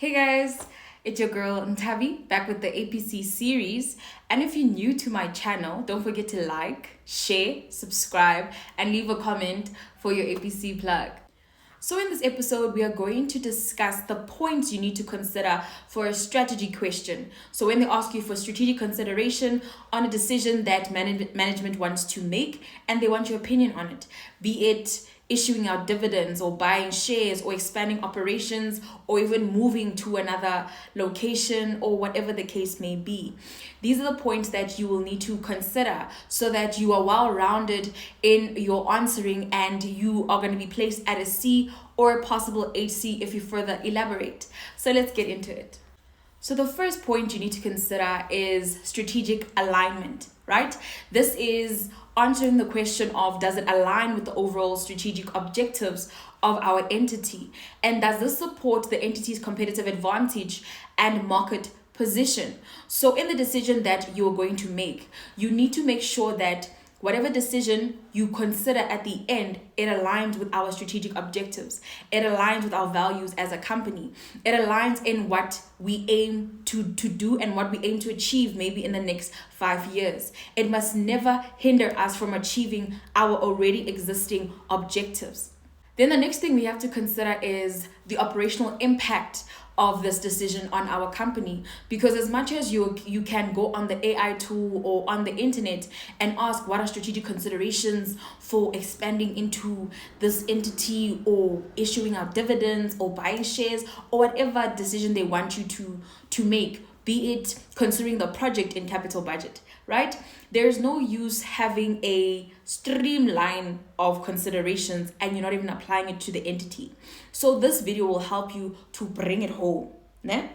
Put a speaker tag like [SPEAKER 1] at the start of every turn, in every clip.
[SPEAKER 1] Hey guys, it's your girl Nthabi back with the APC series. And if you're new to my channel, don't forget to like, share, subscribe, and leave a comment for your APC plug. So in this episode, we are going to discuss the points you need to consider for a strategy question. So when they ask you for strategic consideration on a decision that management wants to make and they want your opinion on it, be it issuing out dividends or buying shares or expanding operations or even moving to another location or whatever the case may be. These are the points that you will need to consider so that you are well-rounded in your answering and you are going to be placed at a C or a possible HC if you further elaborate. So let's get into it. So the first point you need to consider is strategic alignment, right? This is answering the question of, does it align with the overall strategic objectives of our entity? And does this support the entity's competitive advantage and market position? So in the decision that you're going to make, you need to make sure that whatever decision you consider at the end, it aligns with our strategic objectives. It aligns with our values as a company. It aligns in what we aim to do and what we aim to achieve maybe in the next 5 years. It must never hinder us from achieving our already existing objectives. Then the next thing we have to consider is the operational impact of this decision on our company, because as much as you can go on the AI tool or on the internet and ask what are strategic considerations for expanding into this entity or issuing out dividends or buying shares or whatever decision they want you to make, be it considering the project in capital budget, right? There's no use having a streamline of considerations and you're not even applying it to the entity. So this video will help you to bring it home. Ne?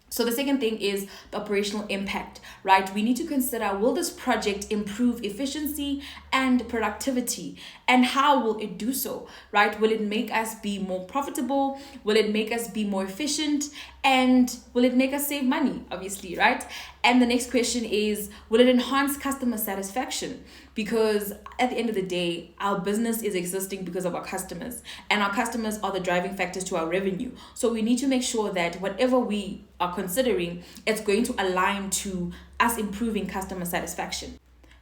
[SPEAKER 1] So the second thing is the operational impact, right? We need to consider, will this project improve efficiency and productivity? And how will it do so, right? Will it make us be more profitable? Will it make us be more efficient? And will it make us save money, obviously, right? And the next question is, will it enhance customer satisfaction? Because at the end of the day, our business is existing because of our customers, and our customers are the driving factors to our revenue. So we need to make sure that whatever we are considering, it's going to align to us improving customer satisfaction.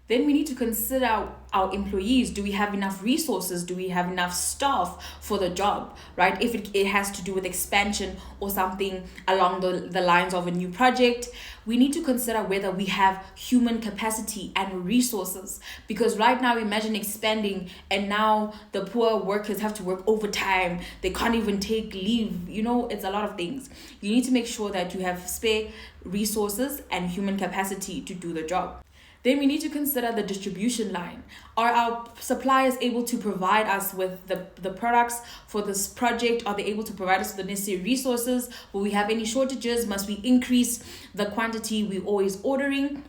[SPEAKER 1] Then we need to consider our employees. Do we have enough resources? Do we have enough staff for the job, right? If it has to do with expansion or something along the lines of a new project, we need to consider whether we have human capacity and resources. Because right now, imagine expanding and now the poor workers have to work overtime. They can't even take leave. It's a lot of things. You need to make sure that you have spare resources and human capacity to do the job. Then we need to consider the distribution line. Are our suppliers able to provide us with the products for this project? Are they able to provide us with the necessary resources? Will we have any shortages? Must we increase the quantity we're always ordering?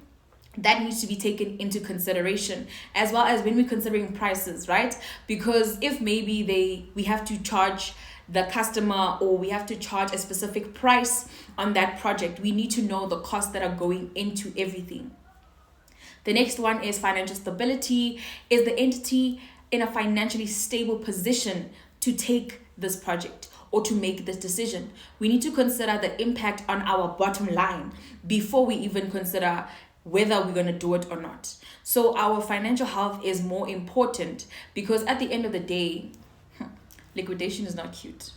[SPEAKER 1] That needs to be taken into consideration, as well as when we're considering prices, right? Because if maybe we have to charge the customer or we have to charge a specific price on that project, we need to know the costs that are going into everything. The next one is financial stability. Is the entity in a financially stable position to take this project or to make this decision? We need to consider the impact on our bottom line before we even consider whether we're going to do it or not. So our financial health is more important, because at the end of the day, liquidation is not cute.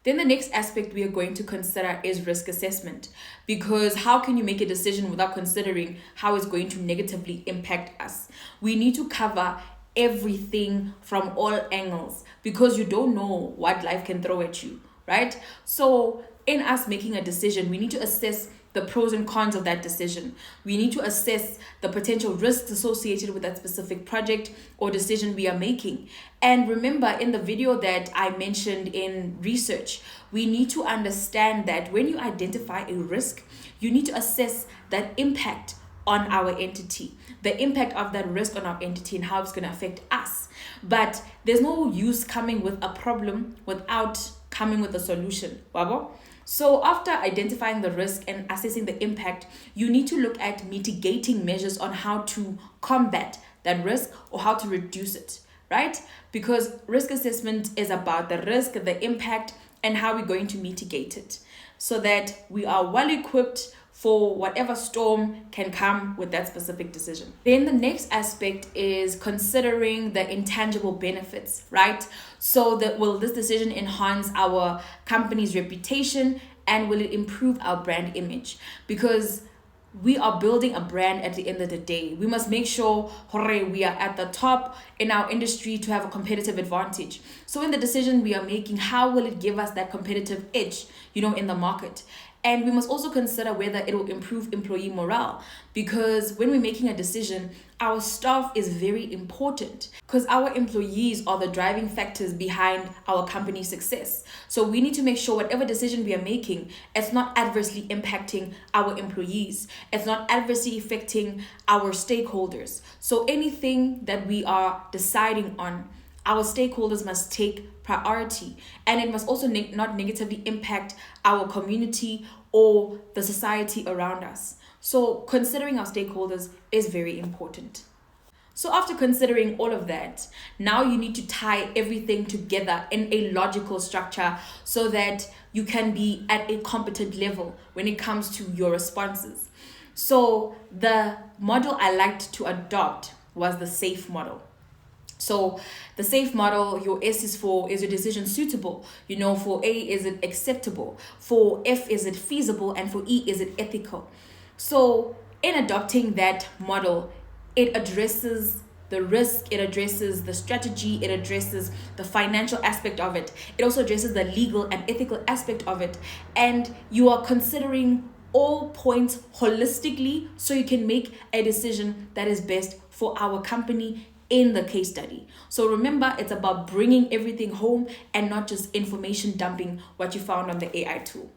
[SPEAKER 1] Then the next aspect we are going to consider is risk assessment, because how can you make a decision without considering how it's going to negatively impact us? We need to cover everything from all angles, because you don't know what life can throw at you, right? So in us making a decision, we need to assess the pros and cons of that decision. We need to assess the potential risks associated with that specific project or decision we are making. And remember, in the video that I mentioned in research, we need to understand that when you identify a risk, you need to assess that impact on our entity, the impact of that risk on our entity and how it's going to affect us. But there's no use coming with a problem without coming with a solution. Wabo? So after identifying the risk and assessing the impact, you need to look at mitigating measures on how to combat that risk or how to reduce it, right? Because risk assessment is about the risk, the impact, and how we're going to mitigate it. so that we are well equipped for whatever storm can come with that specific decision. Then the next aspect is considering the intangible benefits, right? So that will this decision enhance our company's reputation, and will it improve our brand image? Because we are building a brand at the end of the day. We must make sure we are at the top in our industry to have a competitive advantage. So in the decision we are making, how will it give us that competitive edge, in the market? And we must also consider whether it will improve employee morale, because when we're making a decision, our staff is very important, because our employees are the driving factors behind our company's success. So we need to make sure whatever decision we are making, it's not adversely impacting our employees. It's not adversely affecting our stakeholders. So anything that we are deciding on, our stakeholders must take priority, and it must also not negatively impact our community or the society around us. So considering our stakeholders is very important. So after considering all of that, now you need to tie everything together in a logical structure so that you can be at a competent level when it comes to your responses. So the model I liked to adopt was the SAFE model. So the SAFE model, your S is for, is your decision suitable? For A, is it acceptable? For F, is it feasible? And for E, is it ethical? So in adopting that model, it addresses the risk, it addresses the strategy, it addresses the financial aspect of it. It also addresses the legal and ethical aspect of it. And you are considering all points holistically so you can make a decision that is best for our company in the case study. So remember, it's about bringing everything home and not just information dumping what you found on the AI tool.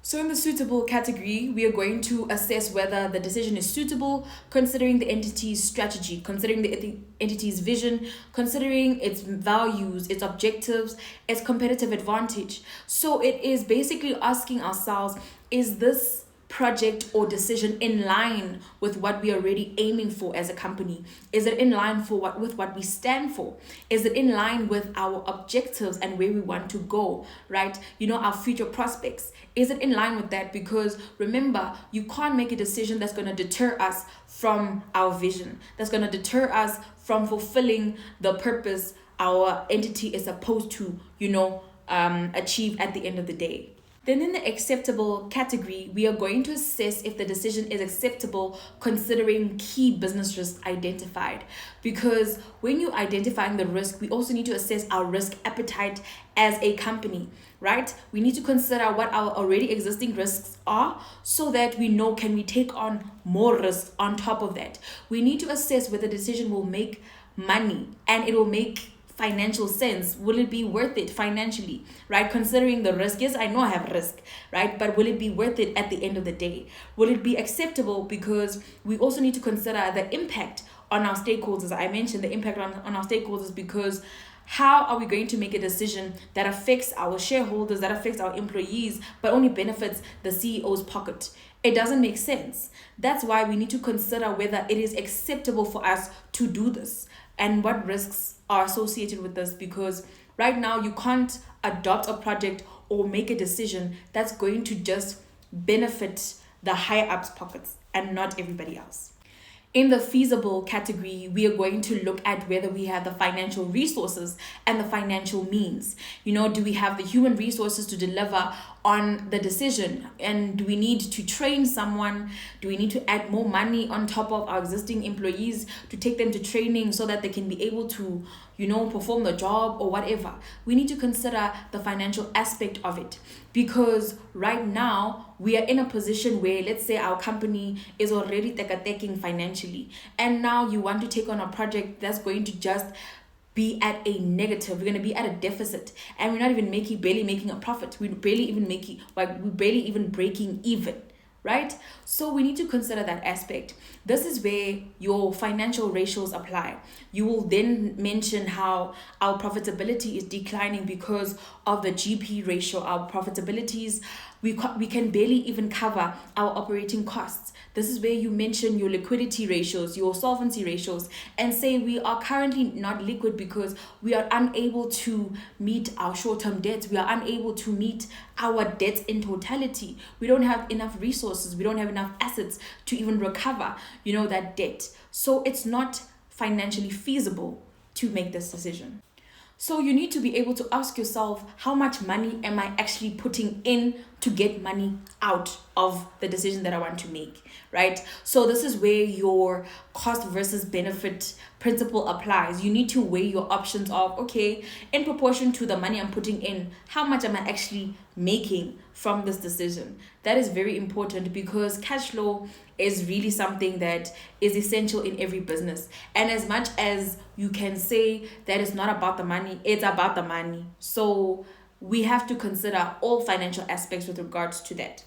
[SPEAKER 1] So in the suitable category, we are going to assess whether the decision is suitable, considering the entity's strategy, considering the entity's vision, considering its values, its objectives, its competitive advantage. So it is basically asking ourselves, is this project or decision in line with what we are already aiming for as a company? Is it in line with what we stand for? Is it in line with our objectives and where we want to go, right? Our future prospects. Is it in line with that? Because remember, you can't make a decision that's going to deter us from our vision, that's going to deter us from fulfilling the purpose our entity is supposed to, achieve at the end of the day. Then in the acceptable category, we are going to assess if the decision is acceptable considering key business risks identified. Because when you're identifying the risk, we also need to assess our risk appetite as a company, right? We need to consider what our already existing risks are so that we know, can we take on more risks on top of that? We need to assess whether the decision will make money and it will make financial sense. Will it be worth it financially, right? Considering the risk. Yes, I know I have risk, right? But will it be worth it at the end of the day? Will it be acceptable? Because we also need to consider the impact on our stakeholders. I mentioned the impact on our stakeholders, because how are we going to make a decision that affects our shareholders, that affects our employees, but only benefits the CEO's pocket? It doesn't make sense. That's why we need to consider whether it is acceptable for us to do this and what risks are associated with this, because right now you can't adopt a project or make a decision that's going to just benefit the higher ups pockets and not everybody else. In the feasible category, we are going to look at whether we have the financial resources and the financial means. Do we have the human resources to deliver on the decision? And do we need to train someone? Do we need to add more money on top of our existing employees to take them to training so that they can be able to, perform the job or whatever? We need to consider the financial aspect of it, because right now we are in a position where, let's say, our company is already taking financially, and now you want to take on a project that's going to just be at a negative. We're going to be at a deficit, and we're not even barely making a profit. We're barely even breaking even, right? So we need to consider that aspect. This is where your financial ratios apply. You will then mention how our profitability is declining because of the GP ratio. Our profitabilities We can barely even cover our operating costs. This is where you mention your liquidity ratios, your solvency ratios, and say we are currently not liquid because we are unable to meet our short-term debts. We are unable to meet our debts in totality. We don't have enough resources. We don't have enough assets to even recover, that debt. So it's not financially feasible to make this decision. So you need to be able to ask yourself, how much money am I actually putting in to get money out of the decision that I want to make, right? So this is where your cost versus benefit principle applies. You need to weigh your options of, okay, in proportion to the money I'm putting in, how much am I actually making from this decision? That is very important because cash flow is really something that is essential in every business. And as much as you can say that it's not about the money, it's about the money. So we have to consider all financial aspects with regards to that.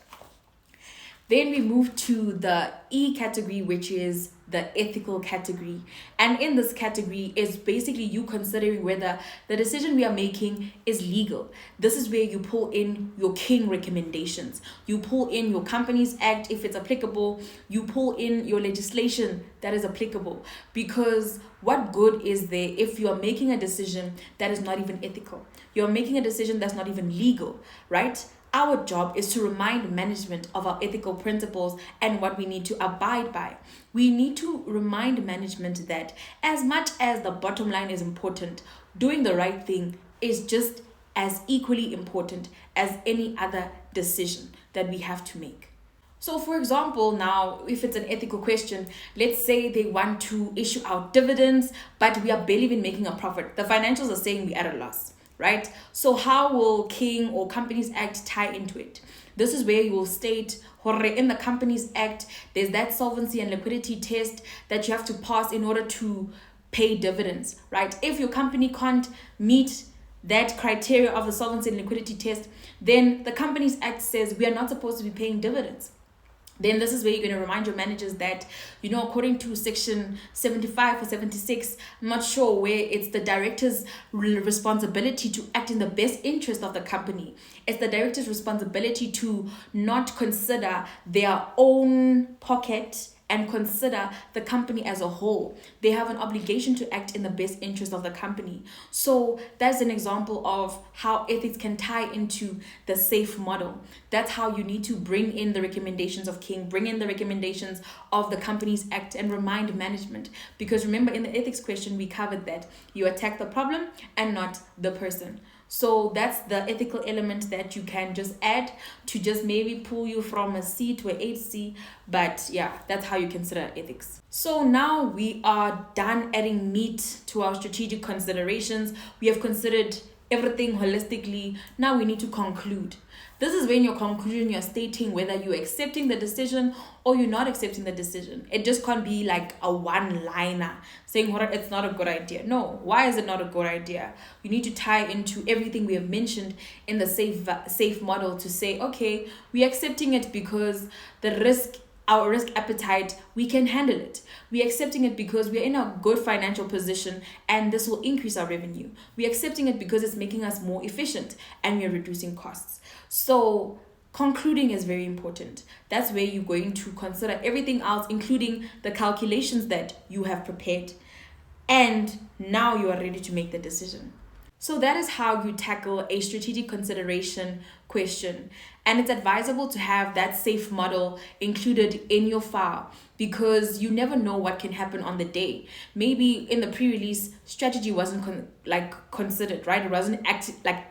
[SPEAKER 1] Then we move to the E category, which is the ethical category. And in this category is basically you considering whether the decision we are making is legal. This is where you pull in your king recommendations. You pull in your Companies Act if it's applicable. You pull in your legislation that is applicable. Because what good is there if you are making a decision that is not even ethical? You're making a decision that's not even legal, right? Our job is to remind management of our ethical principles and what we need to abide by. We need to remind management that as much as the bottom line is important, doing the right thing is just as equally important as any other decision that we have to make. So for example, now, if it's an ethical question, let's say they want to issue out dividends, but we are barely even making a profit. The financials are saying we're at a loss. Right? So how will King or Companies Act tie into it? This is where you will state, in the Companies Act, there's that solvency and liquidity test that you have to pass in order to pay dividends, right? If your company can't meet that criteria of the solvency and liquidity test, then the Companies Act says we are not supposed to be paying dividends. Then this is where you're going to remind your managers that, according to section 75 or 76, I'm not sure where it's the director's responsibility to act in the best interest of the company. It's the director's responsibility to not consider their own pocket and consider the company as a whole. They have an obligation to act in the best interest of the company. So that's an example of how ethics can tie into the SAFE model. That's how you need to bring in the recommendations of King, bring in the recommendations of the Companies Act and remind management. Because remember, in the ethics question, we covered that you attack the problem and not the person. So that's the ethical element that you can just add to just maybe pull you from a C to a HC. But yeah, that's how you consider ethics. So now we are done adding meat to our strategic considerations. We have considered everything holistically. Now we need to conclude. This is when you're concluding, you're stating whether you're accepting the decision or you're not accepting the decision. It just can't be like a one-liner saying it's not a good idea. No, why is it not a good idea? You need to tie into everything we have mentioned in the safe model to say, okay, we're accepting it because our risk appetite, we can handle it. We're accepting it because we're in a good financial position and this will increase our revenue. We're accepting it because it's making us more efficient and we're reducing costs. So concluding is very important. That's where you're going to consider everything else, including the calculations that you have prepared. And now you are ready to make the decision. So that is how you tackle a strategic consideration question. And it's advisable to have that SAFE model included in your file because you never know what can happen on the day. Maybe in the pre-release, strategy wasn't considered, right? It wasn't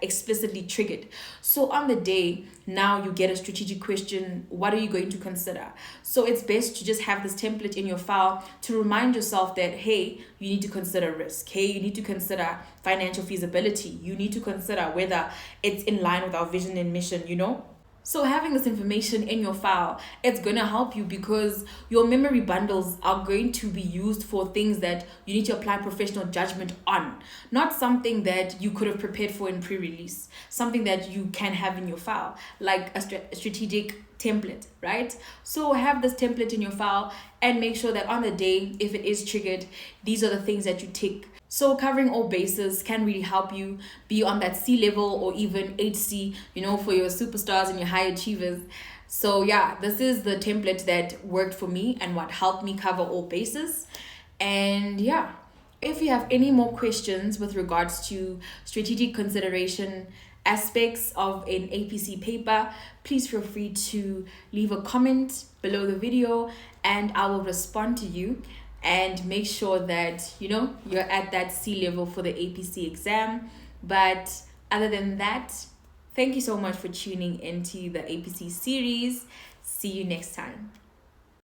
[SPEAKER 1] explicitly triggered. So on the day, now you get a strategic question. What are you going to consider? So it's best to just have this template in your file to remind yourself that, hey, you need to consider risk. Hey, you need to consider financial feasibility. You need to consider whether it's in line with our vision and mission, So having this information in your file, it's going to help you because your memory bundles are going to be used for things that you need to apply professional judgment on, not something that you could have prepared for in pre-release, something that you can have in your file, like a strategic template, right? So have this template in your file and make sure that on the day, if it is triggered, these are the things that you tick. So covering all bases can really help you be on that C level or even HC, for your superstars and your high achievers. So yeah, this is the template that worked for me and what helped me cover all bases. And yeah, if you have any more questions with regards to strategic consideration aspects of an APC paper, please feel free to leave a comment below the video and I will respond to you. And make sure that you're at that C level for the APC exam. But other than that, thank you so much for tuning into the APC series. See you next time.